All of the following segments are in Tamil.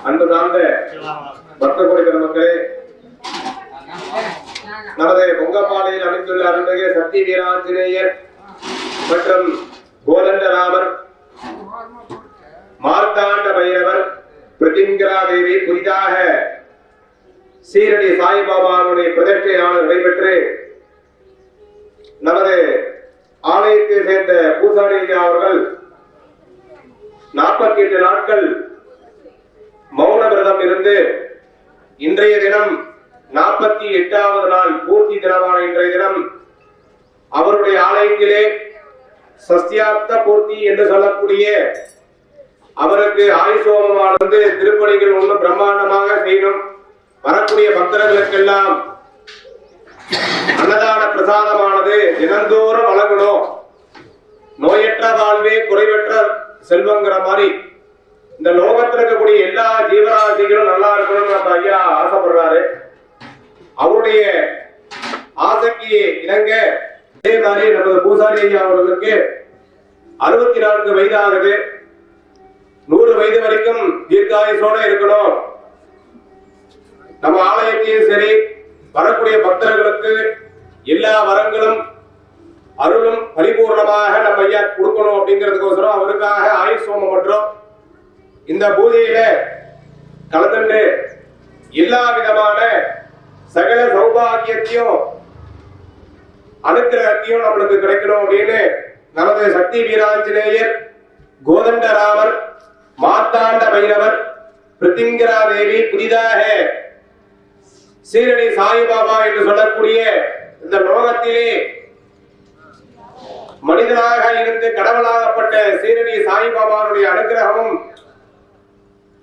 அன்பு சார்ந்த பக்த கோடிகள் மக்களே, நமது பொங்கப்பாளையில் அமைந்துள்ள அருள்மிகு சக்தி வீராஞ்சநேயர் மற்றும் கோதண்டராமர், மார்த்தாண்ட பைரவர், பிரதிங்கரா தேவி புதிதாக சீரடி சாய்பாபாவுடைய பிரதிஷ்டையானது நடைபெற்று நமது ஆலயத்தை சேர்ந்த பூசாரி அவர்கள் 48 நாட்கள் மௌன விரதம் இருந்து இன்றைய தினம் 48வது நாள் பூர்த்தி தினமான இன்றைய தினம் அவருடைய ஆலயத்திலே சஸ்தியாப்த பூர்த்தி என்று சொல்லக்கூடிய அவருக்கு ஆயுசோமமானது திருப்பணிகள் ஒன்று பிரம்மாண்டமாக செய்யணும். வரக்கூடிய பக்தர்களுக்கெல்லாம் அன்னதான பிரசாதமானது தினந்தோறும் வழங்கணும். நோயற்ற வாழ்வே குறைவற்ற செல்வங்கிற மாதிரி இந்த லோகத்தில் இருக்கக்கூடிய எல்லா ஜீவராசிகளும் நல்லா இருக்கணும்னு நம்ம ஐயா ஆசைப்படுறாரு. அவருடைய ஆசைக்கு இணங்க அதே மாதிரி நமது பூசாரி ஐயா அவர்களுக்கு 64 வயது ஆகுது. 100 வயது வரைக்கும் தீர்க்காயுசோட இருக்கணும். நம்ம ஆலயத்தையும் சரி வரக்கூடிய பக்தர்களுக்கு எல்லா வரங்களும் அருளும் பரிபூர்ணமாக நம்ம ஐயா கொடுக்கணும் அப்படிங்கிறதுக்கோசரம் அவருக்காக ஆயுசோமம் பண்றோம். இந்த பூஜையில கலந்துண்டு எல்லா விதமான சகல சௌபாகியத்தையும் அனுக்கிரகத்தையும் நம்மளுக்கு கிடைக்கணும் அப்படின்னு நமது சக்தி வீராஞ்சநேயர், கோதண்டராமர், மார்த்தாண்ட பைரவர், பிரதிங்கரா தேவி புதிதாக சீரடி சாய்பாபா என்று சொல்லக்கூடிய இந்த லோகத்திலே மனிதனாக இருந்து கடவுளாகப்பட்ட சீரடி சாய்பாபாவுடைய அனுகிரகமும்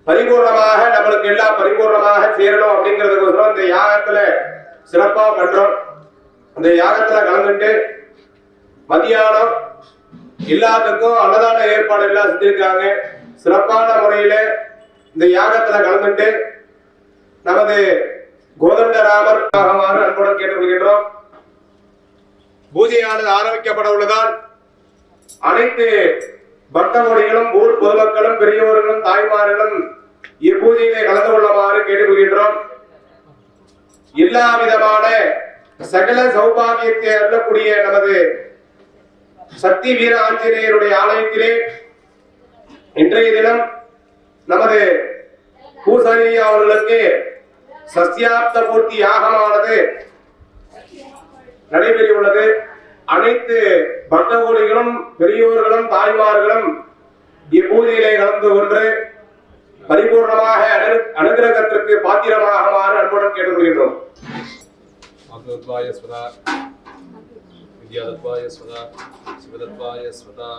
பரிபூர்ணமாக நம்மளுக்கு எல்லாம் பரிபூர்ணமாக சேரணும் அப்படிங்கிறதுக்கோசரம் இந்த யாகத்துல சிறப்பா பண்றோம். அந்த யாகத்துல கலந்துட்டு மதியானம் எல்லாத்துக்கும் அன்னதான ஏற்பாடு எல்லாம் செஞ்சிருக்காங்க. சிறப்பான முறையில இந்த யாகத்துல கலந்துட்டு நமது கோதண்டராமர் அன்புடன் கேட்டுக்கொள்கின்றோம். பூஜையானது ஆரம்பிக்கப்பட உள்ளதால் அனைத்து பக்தகோடிகளும் ஊர் பொதுமக்களும் பெரியோர்களும் தாய்மார்களும் இப்பூஜையிலே கலந்து கொள்ளுமாறு கேட்டுக்கொள்கின்றோம். எல்லா விதமான சகல சௌபாகியத்தை அருளக்கூடிய நமது சக்தி வீர ஆஞ்சநேயருடைய ஆலயத்திலே இன்றைய தினம் நமது பூசாரி அவர்களுக்கு சஸ்தியாப்த பூர்த்தி யாகமானது நடைபெறவுள்ளது. அனைத்து பக்தகோடிகளும் பெரியோர்களும் தாய்மார்களும் இப்பூஜையிலே கலந்து கொண்டு பரிபூர்ணமாக அனுகிரகத்திற்கு பாத்திரமாகுமாறு அன்புடன் கேட்டுக்கொள்கின்றோம். வித்யாதத்வாய ஸ்வதா சிவதத்வாய ஸ்வதா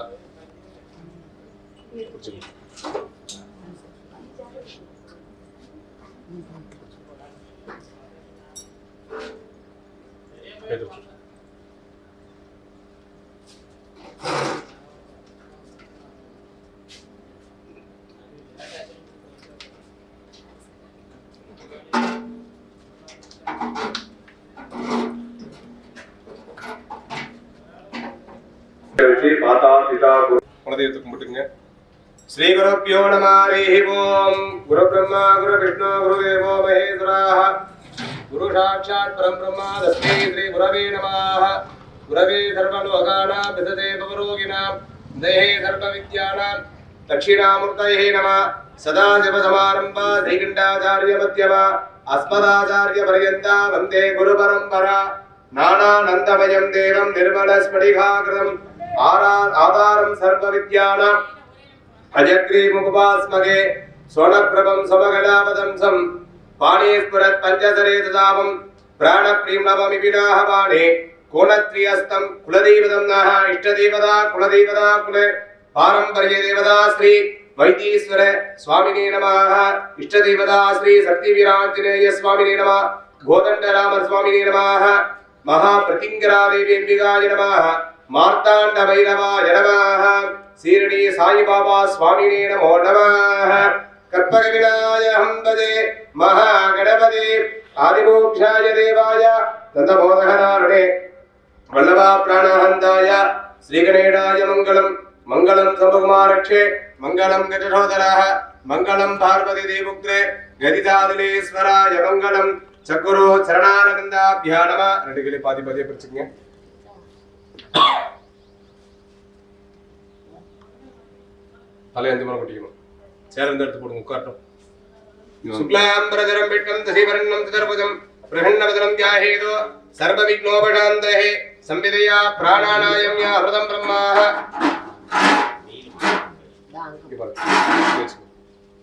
குலதெய்வத்தை கும்பிட்டுங்க. ஸ்ரீ குருப்யோ நம. ஹரி ஓம். குரு பிரம்மா குரு விஷ்ணு குரு தேவோ மகேஸ்வரः குரு சாட்சாத் பரம்பிரம்மா தஸ்மை ஸ்ரீ குரவே நமः. குரவே சர்வலோகானாம் விததே பவரோகிணாம் தேஹே சர்வ வித்யானாம் தட்சிணாமூர்த்தயே நமः. சதாசிவ சமாரம்பா ஸ்ரீகண்டாச்சார்ய மத்யமா அஸ்மதாச்சார்ய பர்யந்தா வந்தே குரு பரம்பரா. நானானந்தமயம் தேவம் நிர்மல ஸ்படிகாகிருதம் ஆதாரம் சர்வ வித்யானாம் அஜக்ரீமுபாஸ்மகே சோனப்பிரபம் சமகலாபதம்சம் பாணேஸ்வரத் பஞ்சசரே ததாவம் பிராணப்ரீம்ணவமிபினாஹ பாணே கோணத்ரியஸ்தம் குலதெய்வதம் நஹ. இஷ்டதேவதா குலதெய்வதா குல பாரம்பரிய தேவதா ஸ்ரீ வைத்தீஸ்வர சுவாமினே நமः. இஷ்டதேவதா ஸ்ரீ சக்தி வீராஞ்சநேய சுவாமினே நமः. கோதண்டராமர் சுவாமினே நமः. மகா பிரதிங்கரா தேவி அம்பிகாய நமः. மார்த்தாண்ட பைரவாய நமः. சீரடி சாய்பாபா சுவாமினே நமோ நமः. கற்பக விநாயகம் பதே மகா கணபதி ஆதிமோக்ஷாய தேவாய நந்தமோதகநாரணே வல்லபா பிராணஹந்தாய ஸ்ரீகணேடாய மங்களம் மங்களம் சம்பகுமாரக்ஷே மங்களம் கஜசோதரः मंगलम पार्वती देवपुत्रे गदिदादिलेश्वराय मंगलम चक्रो चरणारविंदाभ्यां नमः ரெண்டு கிளி பாதி பாதியா பிரிச்சுங்க தலை அஞ்சு மணி கொட்டிக்கணும் சேர்ந்து எடுத்து போடுங்க உட்காரட்டும் शुक्लांबरधरं विष्णुं दधिवर्णं चतुर्भुजं प्रसन्नवदनं ध्यायेत् सर्वविघ्नोपशान्तये संविदया प्राणानायं या अमृतं ब्रह्माः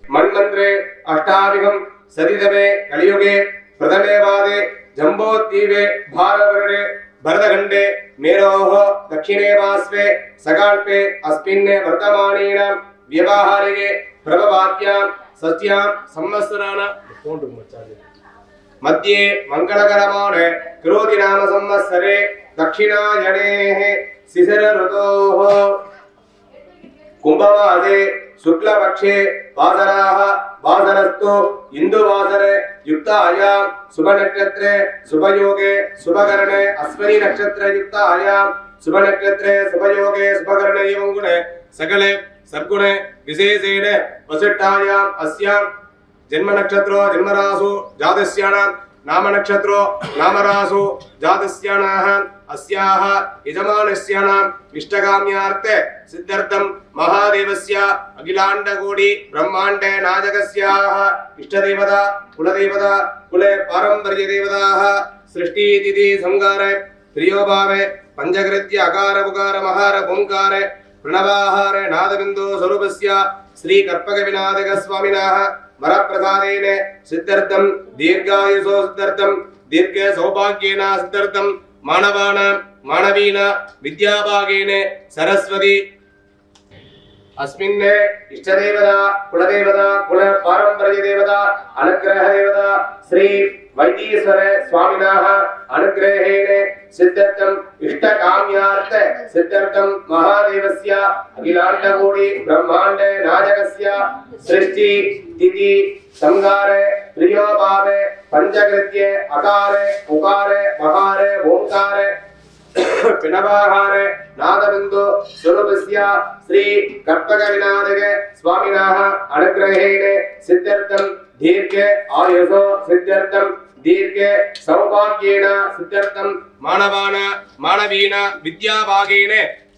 मन्मन्त्रे अष्टाविघं सदितमे कलियुगे प्रथमे वादे जम्बोद्वीपे भारतवर्षे भरतखण्डे मेरोः दक्षिणे पार्श्वे सकाल्पे अस्मिन् वर्तमानेन व्यवहारिके प्रभवाद्यां सत्यां संवत्सराणां मध्ये मंगलकरमान क्रोधि नाम संवत्सरे दक्षिणायनेः शिशिर ऋतोः कुंभमासे शुक्लपक्षे वासराः वासरस्तु इंदुवासरे युक्तायां शुभनक्षत्रे शुभयोगे शुभकरणे अश्विनी नक्षत्रे युक्तायां शुभनक्षत्रे शुभयोगे शुभकरणे एवं गुणे सकले सद्गुणे विशेषेण वसिष्ठायां अस्यां जन्म नक्षत्रो जन्मरासु जातस्यानां नाम नक्षत्रो नामरासु जातस्यानाः अस्याः यजमानस्यानां इष्टकाम्यार्थे सिद्ध्यर्थं महादेवस्य अखिलाण्डकोटि ब्रह्माण्डे नायकस्याः इष्टदेवता कुले पारम्पर्यदेवताः सृष्टि तिथि संगारे प्रियोभावे पंचकृत्य अकार उकार महार ओंकारे प्रणवाहारे नादबिन्दु स्वरूपस्य श्री कर्पक विनायक स्वामिनः वरप्रसादेन सिद्ध्यर्थं दीर्घायुषो सिद्ध्यर्थं दीर्घ सौभाग्येन सिद्ध्यर्थं मानवानां मानवीन विद्याभागेन सरस्वती अस्मिन् इष्टदेवता कुल पारंपर्य देवता अनुग्रह देवता श्री वैद्येश्वर स्वामिनः अनुग्रहेण सिद्ध्यर्थं इष्टकाम्यार्थ सिद्ध्यर्थं महादेवस्य अखिलाण्डकोटि ब्रह्माण्ड नायकस्य सृष्टि तिथि संगारे प्रियोभावे पंचकृत्ये अकारे उकारे मकारे ओंकारे पिनवाहारे नादबिन्दु स्वरूपस्य श्री कर्पक विनायक स्वामिनः अनुग्रहेण सिद्ध्यर्थं दीर्घ आयुषो सिद्ध्यर्थं दीर्घ सौभाग्येन सिद्ध्यर्थं मानवीन विद्याभागेन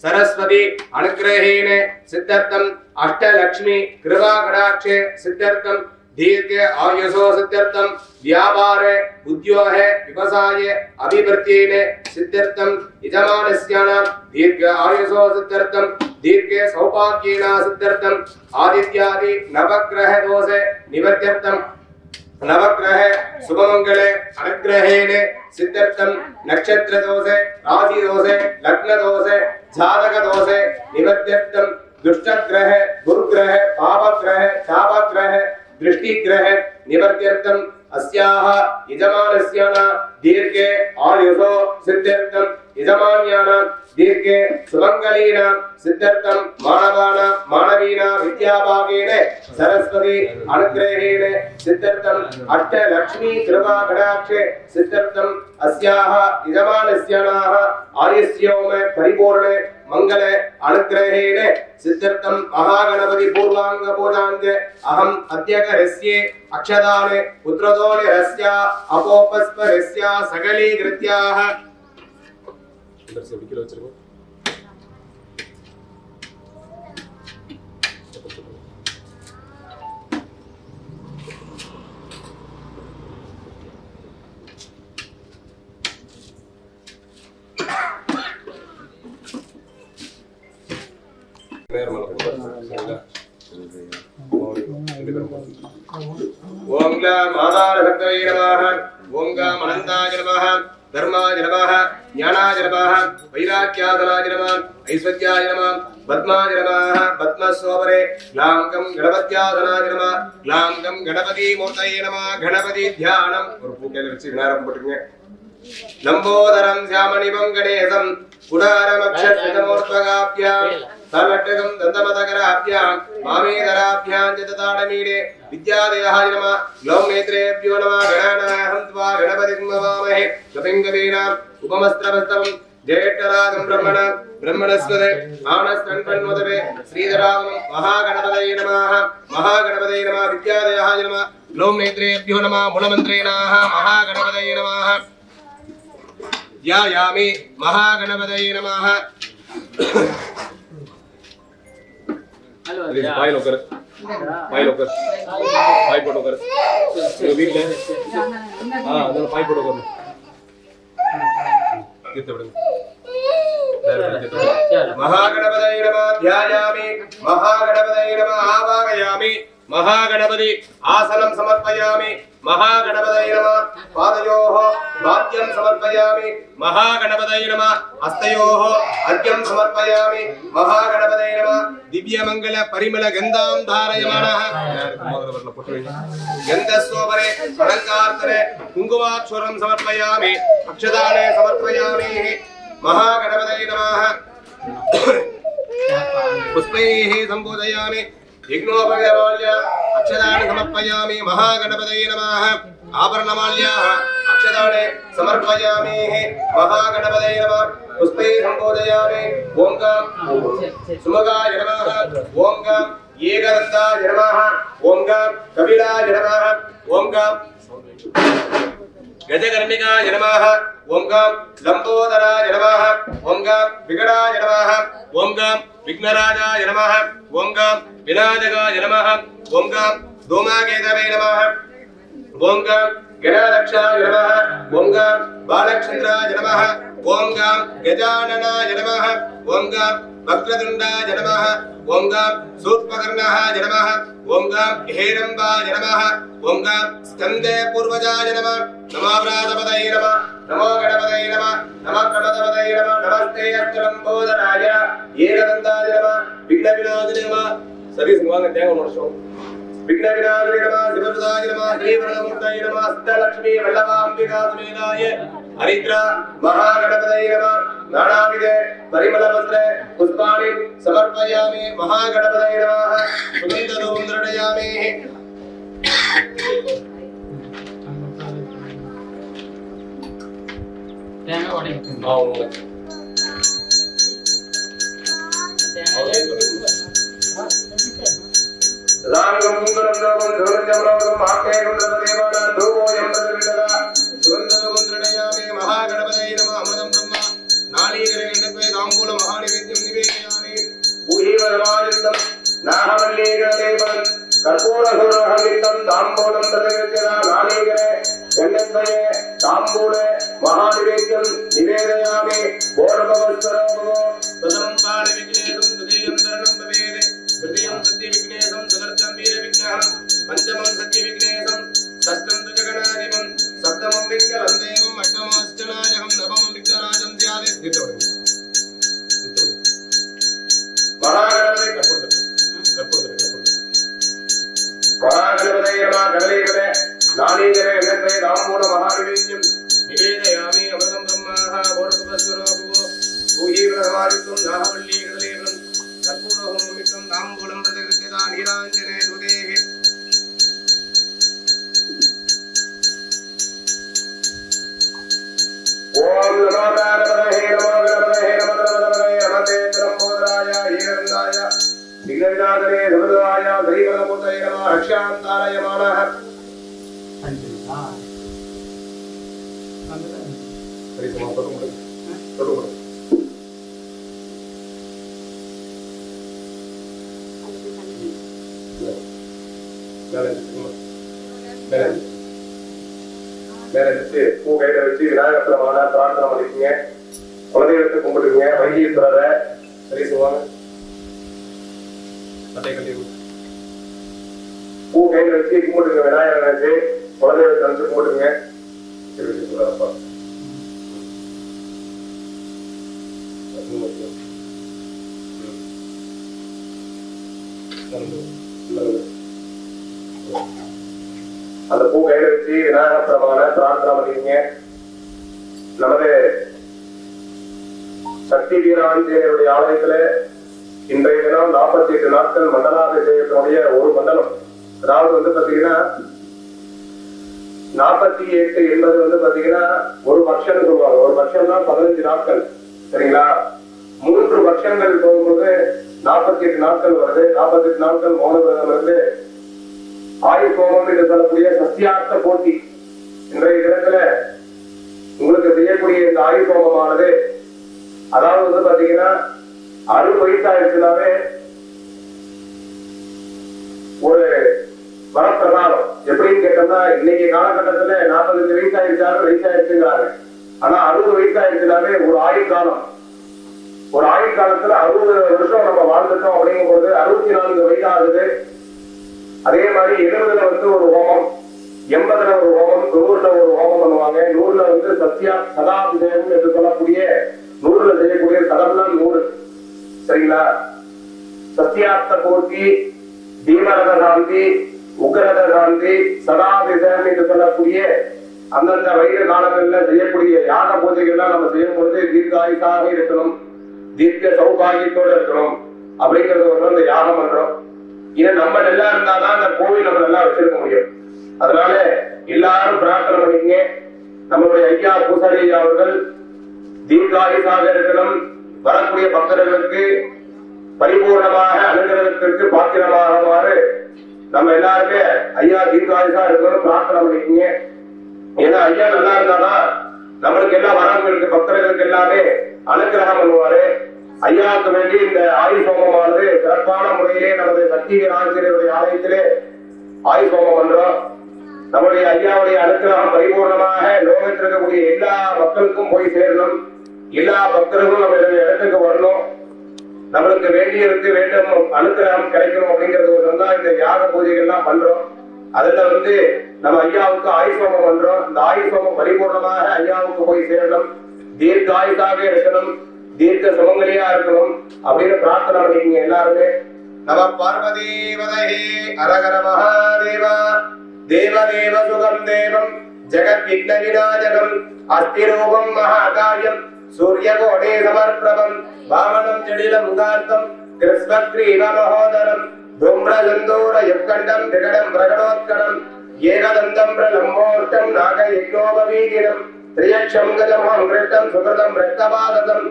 सरस्वती अनुग्रहेण सिद्ध्यर्थं अष्टलक्ष्मी कृपा कटाक्षे सिद्ध्यर्थं दीर्घ आयुषो सिद्ध्यर्थं व्यापारे उद्योगे व्यवसाये अभिवृद्धिने सिद्ध्यर्थं यजमानस्यानां दीर्घ आयुषो सिद्ध्यर्थं दीर्घ सौभाग्येन सिद्ध्यर्थं आदित्यादि नवग्रह दोषे निवर्त्यर्थं नवग्रह शुभमंगले अनुग्रहेण सिद्ध्यर्थं नक्षत्र दोषे राशि दोषे लग्न दोषे जातक दोषे निवर्त्यर्थं दुष्टग्रह दुर्ग्रह पापग्रह शापग्रह दृष्टिग्रह निवर्त्यर्थं अस्याः यजमानस्यानां दीर्घ आयुषो सिद्ध्यर्थं यजमान्यानां दीर्घ सुमंगलीनां सिद्ध्यर्थं मानवीना विद्याभागेन सरस्वती अनुग्रहेण सिद्ध्यर्थं अष्टलक्ष्मी कृपा कटाक्षे सिद्ध्यर्थं अस्याः यजमानस्यानाः आयुष्योम परिपूर्णे मंगले अनुग्रहेण सिद्ध्यर्थं महागणपति पूर्वांग पूजान्ते अहम् अद्य करस्ये अक्षदाने पुत्रदोने रस्य अपोपस्परस्य सकलीकृत्याः इधर से किलो चलो ओम ग्लाम आधारभक्तये नमः ओम ग्लाम अनन्ताय नमः धर्माय नमः ज्ञानाय नमः वैराग्यादनाय नमः ऐश्वर्याय नमः पद्माय नमः पद्मस्वरे ग्लां गं गणपत्यादनाय नमः ग्लां गं गणपति मूर्तये नमः गणपति ध्यानम और पूकेले वच्ची विनारम पट्टुंगे लंबोदरं श्यामनिभं गणेशं कुडारमक्षत्रमूर्तगाभ्यां सर्वट्टगं दन्तमतकराभ्यां मामेदराभ्यां च तताडमीडे विद्यादेहाय नमः ग्लौं नेत्रेभ्यो नमः गणानाहं त्वा गणपतिं नमामहे कपिं कवीनाम् उपमस्त्रवस्तवं ஜெயட்டராகம் பிரம்மண பிரம்மணஸ்வதே ஆனஸ்தன்வன்மதவே ஸ்ரீதராகம் மகாகணபதயே நமः மகாகணபதயே நமः வித்யாதயாய நமः லோம் நேத்ரேभ्यो நமः மூலமந்திரேணாः மகாகணபதயே நமः ध्यायामि महागणपतये नमः भाई लोग कर भाई लोग कर भाई फोटो कर वीक ले हां ಅದನ್ನ भाई फोटो कर कितने बड़े महागणपतये नमः ध्यायामि महागणपतये नमः आवाहयामि महागणपति आसनं समर्पयामि महागणपतये नमः पादयोः वाद्यं समर्पयामि महागणपतये नमः हस्तयोः अर्घ्यं समर्पयामि महागणपतये नमः दिव्यमंगल परिमल गन्धां धारयमानः गन्धस्वपरे अलङ्कार्तने कुङ्कुमाक्षरं समर्पयामि अक्षदाने समर्पयामि महागणपतये नमः पुष्पैः सम्बोधयामि यज्ञोपवीतमाल्य अक्षदाने समर्पयामि महागणपतये नमः आभरणमाल्याः अक्षदाने समर्पयामि महागणपतये नमः पुष्पैः सम्बोधयामि ओं सुमगाय नमः ओं एकदन्ताय नमः ओं कपिलाय नमः ओं गजकर्णिकाय नमः ओं लंबोदराय नमः ओं विकटाय नमः ओं विघ्नराजाय नमः ओं विनायकाय नमः ओं धूमकेतवे नमः ओं गणाध्यक्षाय नमः ओं बालचन्द्राय नमः ओं गजाननाय नमः ओं वक्रतुण्डाय नमः ओं सूर्पकर्णाय नमः ओं हेरम्बाय नमः ओं स्कन्दे पूर्वजाय नमः नमो व्रातपतये नमः नमो गणपतये नमः नमः गणपतये नमः नमस्ते अस्तुलंबोदराय एकदन्ताय नमः विघ्नविनाशिने नमः सभी संवाद त्याग वर्षों विघ्नविनाशिने नमः शिवसुताय नमः श्रीवरदमूर्तये नमः अष्टलक्ष्मी वल्लभाम्बिका समेताय हरिद्रा महागणपतये नमः नानाविधे परिमलवस्त्रे पुष्पाणि समर्पयामि महागणपतये नमः सुगन्धधूपं दर्शयामि रांगं मुंगरं लोकं धोरजमलोकं माकेगं देवानां धूपोयं प्रदविददा सुगन्धधूपं दर्शयामि महागणपतये नमः अमृतं ब्रह्म नालीकरे गणपते ताम्बूलं महानिवेद्यं निवेदयामि भूहिवरमायुक्तं नाहवल्लीगणदेवं कर्पूरसुरहमितं ताम्बूलं प्रदविददा नालीकरे गणपते ताम्बूले महानिवेद्यं निवेदयामि बोधभवस्वरोभो प्रथमं पाणिविघ्नेशं द्वितीयं धरणं भवेत् तृतीयं सत्यविघ्नेशं चतुर्थं वीरविघ्नः पंचमं सत्यविघ्नेशं षष्ठं द्विजगणाधिपं सप्तमं पिङ्गलं देवं अष्टमश्चनायकं नवमं विघ्नराजं स्यात् महागणपतये नमः गणपतये नालीकरे गणपते ताम्बूलं महानिवेद्यं निवेदयामि अमृतं ब्रह्मः बोधभवस्वरोभो भूहिवरमायुक्तं नाहवल्लीगणदेवं कर्पूरहोममितं ताम्बूलं प्रदकृत्यता नीराञ्जने दुदेः ओम नमो गणपतये नमो गणपतये नमो गणपतये नमस्ते लंबोदराय एकदन्ताय विघ्नविनाशने धूर्वाय श्रीवरदमूर्तये नमः रक्षान्तारय मानः हरि समापनं करो மேல வச்சு பூ கையில வச்சு விநாயகத்துல மாலை பிரார்த்தனை பண்ணிக்கீங்க குலதெய்வத்தை கும்பிடுங்க வைத்தீஸ்வரரை சரி சொல்லுவாங்க பூ கையில வச்சு கும்பிடுங்க விநாயகரை வச்சு குலதெய்வத்தை வந்து கும்பிடுங்க சரி சொல்றாப்பா அந்த பூ கையில வச்சு விநாயகப்பிரமான பிரார்த்தனை பண்ணிக்கீங்க நமது சக்தி வீர ஆஞ்சநேயருடைய ஆலயத்துல இன்றைய தினம் 48 நாட்கள் மண்டலாபிஷேகத்தினுடைய ஒரு மண்டலம் அதாவது வந்து பாத்தீங்கன்னா 48 என்பது வந்து பாத்தீங்கன்னா ஒரு பக்ஷன்னு சொல்லுவாங்க ஒரு பக்ஷம்னா 15 நாட்கள் சரிங்களா? 3 வருஷங்கள் போகும்போது 48 நாட்கள் வருது. 48 நாட்கள் மௌன விரதம் இருந்து ஆயுள் ஹோமம் என்று சொல்லக்கூடிய சத்தியார்த்த போட்டி இன்றைய தினத்துல உங்களுக்கு செய்யக்கூடிய இந்த ஆயுள் ஹோமமானது, அதாவது வந்து பாத்தீங்கன்னா 60 வயசாயிருச்சுனாவே ஒரு வரப்பிரசாதம். எப்படின்னு கேட்டோம்னா, இன்னைக்கு காலகட்டத்துல 45 வயசாயிருச்சுங்கிறாங்க. ஆனா 60 வயசாயிருச்சுனாவே ஒரு ஆயுள் காலம். ஒரு ஆயுள் காலத்துல 60 வருஷம் நம்ம வாழ்ந்துட்டோம் அப்படிங்கும் போது 64 வயது ஆகுது. அதே மாதிரி 70ல வந்து ஒரு ஹோமம், 80ல ஒரு ஹோமம், 100ல ஒரு ஹோமம் பண்ணுவாங்க. 100ல வந்து சதாபிஷேகம் என்று சொல்லக்கூடிய 100ல செய்யக்கூடிய சதம்னா 100. சரிங்களா? சத்தியார்த்த போட்டி, தீமரத சாந்தி, உக்ரத சாந்தி, சதாபிஷேகம் என்று சொல்லக்கூடிய அந்தந்த வயது காலங்கள்ல செய்யக்கூடிய யாக பூஜைகள்லாம் நம்ம செய்யும் பொழுது தீர்க்காயுசாக இருக்கணும், தீர்க்க சௌபாகியத்தோடு இருக்கணும் அப்படிங்கிறது ஒரு அந்த யாகம் பண்றோம். இது நம்ம நல்லா இருந்தாதான் அந்த கோவில் நம்ம நல்லா வச்சிருக்க முடியும். அதனால எல்லாரும் பிரார்த்தனை பண்ணிங்க. நம்மளுடைய ஐயா பூசாரி அவர்கள் தீர்க்காயுசாக இருக்கணும், வரக்கூடிய பக்தர்களுக்கு பரிபூர்ணமாக அனுகிரகத்திற்கு பாத்திரமாகுமாறு நம்ம எல்லாருமே ஐயா தீர்க்காயுசா இருக்கணும் பிரார்த்தனை பண்ணிக்கீங்க. ஏன்னா ஐயா நல்லா இருந்தாதான் நம்மளுக்கு எல்லாம் வரவங்களுக்கு பக்தர்களுக்கு எல்லாமே அனுகிரகம் பண்ணுவாரு. ஐயாவுக்கு வேண்டி இந்த ஆயுள் ஹோமமானது சிறப்பான முறையிலே நமது சக்தி ஆசிரியருடைய ஆலயத்திலே ஆயுள் ஹோமம் பண்றோம். நம்முடைய ஐயாவுடைய அனுகிரகம் பரிபூர்ணமாக லோகத்தில் இருக்கக்கூடிய எல்லா மக்களுக்கும் போய் சேரணும். எல்லா பக்தர்களும் நம்ம இடத்துக்கு வரணும். நம்மளுக்கு வேண்டியதுக்கு வேண்டும் அனுகிரகம் கிடைக்கணும் அப்படிங்கிறது ஒரு தான் இந்த யாக பூஜைகள்லாம் பண்றோம். அதுல வந்து நம்ம ஐயாவுக்கு ஆயுள் ஹோமம் பண்றோம். இந்த ஆயுள் ஹோமம் பரிபூர்ணமாக ஐயாவுக்கு போய் சேரணும், தீர்க்க ஆயுசாக இருக்கணும், தீர்க்க சுமங்கலியா இருக்கணும் அப்படின்னு பிரார்த்தனை பண்ணிக்கீங்க எல்லாருமே. நம பார்வதி வதஹி அரகர மகாதேவா. தேவதேவ சுகம் தேவம் ஜெகத் விக்ன விநாயகம் அஸ்திரூபம் மகாகாயம் சூரியகோணே சமர்ப்பிரபம் வாமனம் ஜடிலம் முகார்த்தம் கிருஷ்ணக்ரீவ மகோதரம் தூம்ரஜந்தூர யுக்கண்டம் விகடம் பிரகடோத்கடம் ஏகதந்தம் பிரலம்போஷ்டம் நாகயஜ்ஞோபவீதினம் திரியக்ஷம் கஜமம் கிருஷ்டம் சுகிருதம் ரக்தபாததம்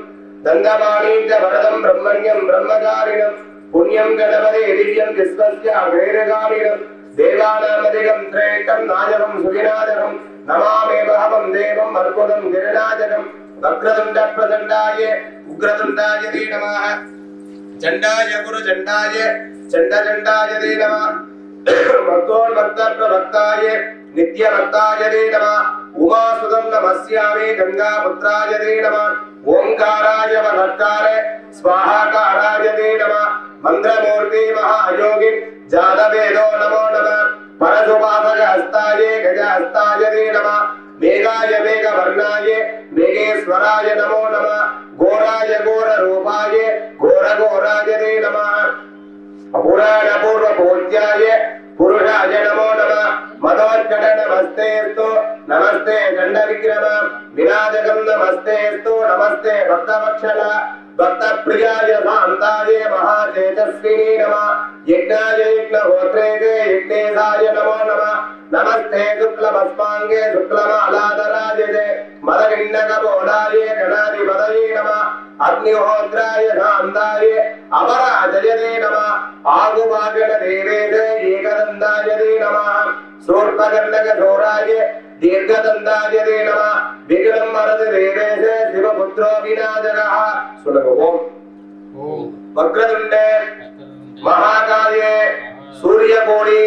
தந்தமானீஞ்ச வரதம் பிரம்மண்யம் பிரம்மகாரிணம் புண்ணியம் கணபதே திவ்யம் விஸ்வஸ்ய அக்ரேரகாரிணம் தேவானாமதிகம் திரேட்டம் நாயகம் சுவிநாதகம் நமாமே பகவம் தேவம் அற்புதம் கிருநாதகம் வக்ரதுண்ட பிரதண்டாய உக்ரதுண்டாய தே நமः சண்டாய குரு சண்டாய சண்ட சண்டாய தே நமः பக்தோன் பக்த பிரபக்தாய நித்ய பக்தாய தே நமः உமாசுதம் நமஸ்யாமி கங்கா புத்ராய தே நமः ஓங்காராய வனக்கார ஸ்வாஹாகாராய தே நமः மந்திரமூர்த்தி மகாயோகி ஜாதவேதோ நமோ நமः பரசுபாசக ஹஸ்தாய கஜ ஹஸ்தாய தே நமः மேகாய மேக வர்ணாய மேகேஸ்வராய நமோ நமः கோராய கோர ரூபாய கோர கோராய தே நமः புராண பூர்வ பூஜ்யாய புருஷாய நமோ நமः மதோத்கட நமஸ்தேஸ்து நமஸ்தே சண்ட விக்ரம விநாயகம் நமஸ்தேஸ்து நமஸ்தே பக்தவத்சல பக்த பிரியாய சாந்தாய மகா தேஜஸ்வினி நமः யஜ்ஞாய யஜ்ஞஹோத்ரேகே யஜ்ஞேசாய நமோ நமः நமஸ்தே சுக்லபஸ்மாங்கே சுக்லமாலாதராஜே மதகிண்ணகபோடாய கணாதிபதயே நமः அக்னிஹோத்ராய சாந்தாய அபராஜயதே நமः ஆகுவாகன தேவேதே ஏகதந்தாய தே நமः சூர்பகர்ணக சோராய தீர்க்கதந்தாய தே நமः விக்ரம் மரது தேவேதே சிவபுத்ரோ விநாயகः. சொல்லுங்க ஓம். ஓம் வக்ரதுண்ட மகாகாயே சூரியகோடி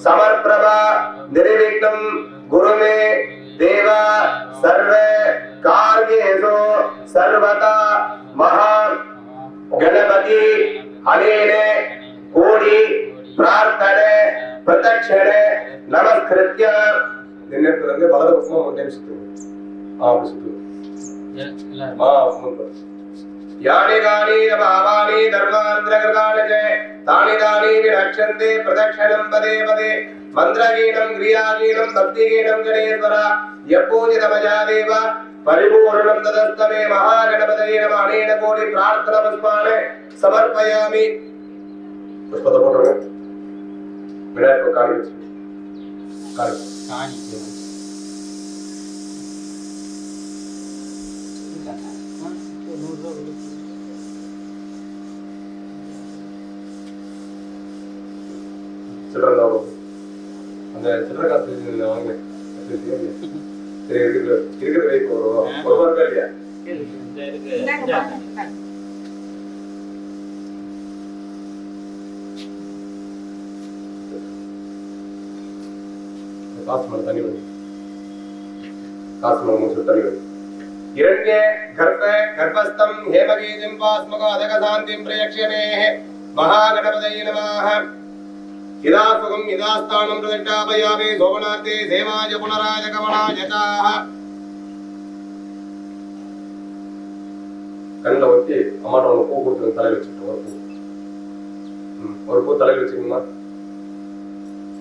சமர்ப்பிரபா நிர்விக்னம் குருமே தேவா சர்வ கார்யேஷு சர்வதா மகா கணபதி அனேனே கோடி பிரார்த்தனை பிரதட்சணை நமஸ்கிருத்ய. இந்த நேரத்துல வந்து வலது பக்கமா ஒரு டைம் சுத்துவோம். அப்படி சுத்துவோம். யானி கானி பாவானி தர்மாந்திரகிருதானே தானி தானி விரக்ஷந்தே பிரதக்ஷணம் பதே பதே மந்திரகீனம் கிரியாகீனம் பக்திகீனம் கணேஸ்வர யப்பூஜிதமயா தேவ பரிபூர்ணம் ததஸ்தமே மகாகணபதயே நம. அனேன கோடி பிரார்த்தன புஷ்பாணி சமர்ப்பயாமி. புஷ்பத்தை போட்டுருங்க. விநாயகர் காணி வச்சு சில்லறை அந்த சில்லறை காசு வாங்க. சரி இருக்கிற வை போறோம். ஒரு ரூபா இருக்கா இல்லையா? காசு மேல தண்ணி வை. காசு மேல மூச்சு தண்ணி வை. இரண்ய கர்ப்ப கர்ப்பஸ்தம் ஹேமகீதிம் பாஸ்மக அதகசாந்திம் பிரயக்ஷ்யமே மகாகணபதயே நமः. இதா சுகம் இதா ஸ்தானம் பிரதிஷ்டாபயாமி சோமநாதே சேவாய புனராய கமலாய சாஹ. கண்ணில் ஒத்தி அம்மாட்ட ஒன்று பூ கொடுத்து தலையில் வச்சுக்கிட்டோம். ஒரு பூ தலையில் வச்சுக்கோங்கம்மா.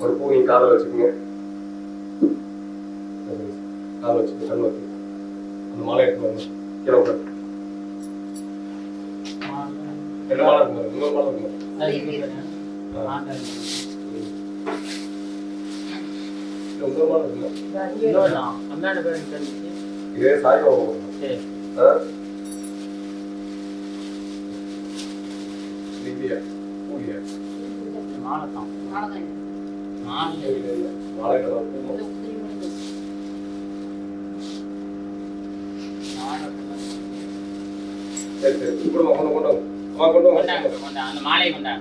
ஒரு பூ நீ காதில் வச்சுக்கோங்க. காதில் வச்சுக்கோங்க. கண் வச்சு அந்த மாலை எடுத்து வரணும். கீழே உட்காரு. என்ன மாலை இருக்கு? இன்னொரு மாலை இருக்கு. இதே சாய்பாபா திவ்யா பூஜை சரி சரி கொண்டு கொண்டு கொண்டு அந்த மாலை கொண்டா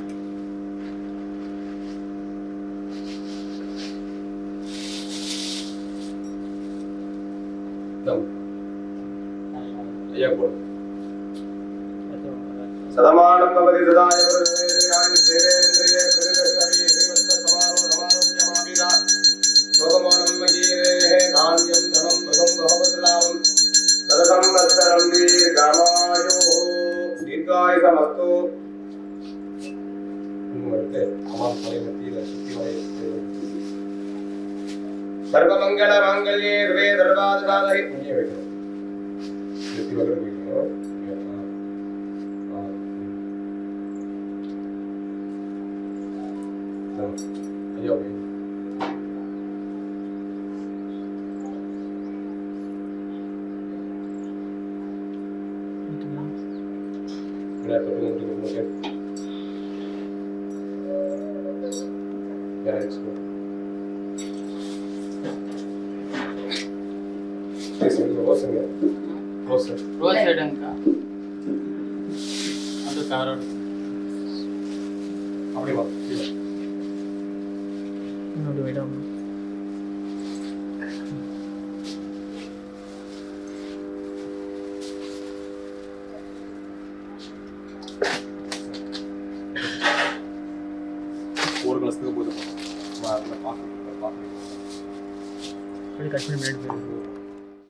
ஐயா போடு. சதமானம் பவதி சதாய பிரதேயாய சேரேந்திரியே பிரதிஷ்டரி ஸ்ரீவத்ஸ சமாரோ சமாரோக்யமாபிதா சோகமானம் மகீரேஹே தான்யம் தனம் பகம் பகவத்லாவம் சததம் வத்சரம் தீர்காமாயோ தீர்காயுதமஸ்து. இன்னும் அம்மா பழைய மத்தியில சுத்தி வளைய சர்வமங்கல மாங்கல்யே சர்வே சர்வாதிசாதகை இங்கே வைக்கணும். சுத்தி வளைய வைக்கணும். ஐயா ஓகே. என்ன பட்டு ஓகே. யாரேச்சு ரோஸுங்க. ரோஸ் எடுங்க. அது காரோட அப்படியே வா. இன்னொரு விடம் ஒரு கிளாஸ்க்கு போதும். பார்க்க கட் பண்ணி